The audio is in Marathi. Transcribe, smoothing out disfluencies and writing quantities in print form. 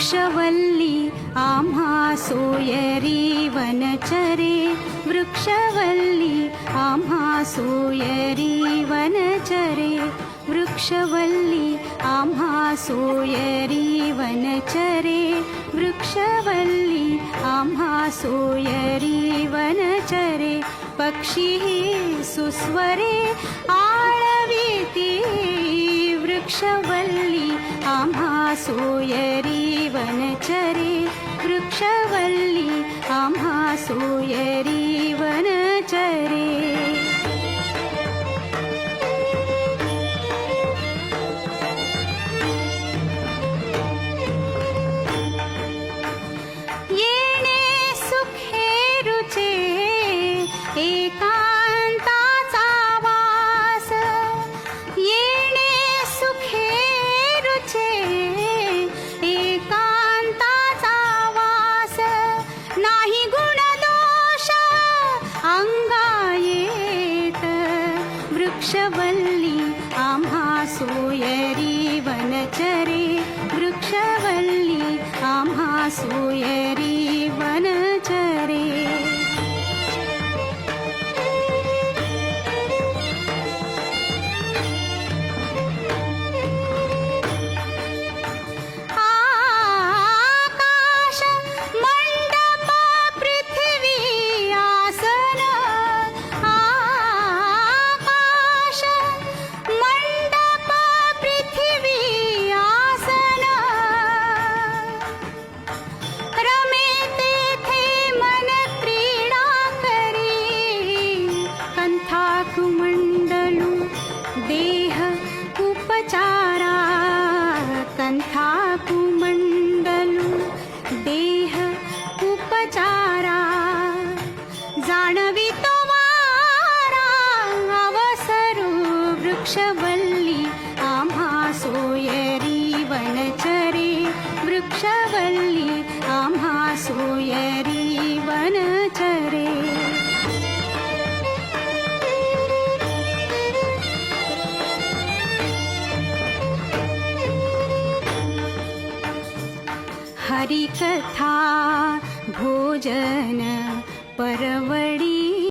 वृक्षवल्ली आम्हा सोयरी वनचरे, वृक्षवल्ली आम्हा सोयरी वनचरे, वृक्षवल्ली आम्हा सोयरी वनचरे, वृक्षवल्ली आम्हा सोयरी वनचरे. पक्षी सुस्वरे आळविती, वृक्षवल्ली आम्हा सोयरी वनचरे, वृक्षवल्ली आम्हा सोयरी वनचरे. येणे सुखे रुचे एकांताचा वास, येणे सुखे रुचे एकांताचा वास. नाही गुणदोष अंगा येत, वृक्षवल्ली आम्हा सोयरी वनचरे, वृक्षवल्ली आम्हा सोयरी वनचरे. आकाश मंडप पृथ्वी आसन, आकाश मंडप पृथ्वी आसन. रमे तेथे मन क्रीडा करी, कंथा कुमंडलू देह उपचारा, कंथा कुमंडलू देह उपचारा. जाणवी तो वारा अवसरू, वृक्षवल्ली आम्हा सोयरी वनचरे, वृक्षवल्ली आम्हा सोयरी वनचरे. हरिकथा भोजन परवडी,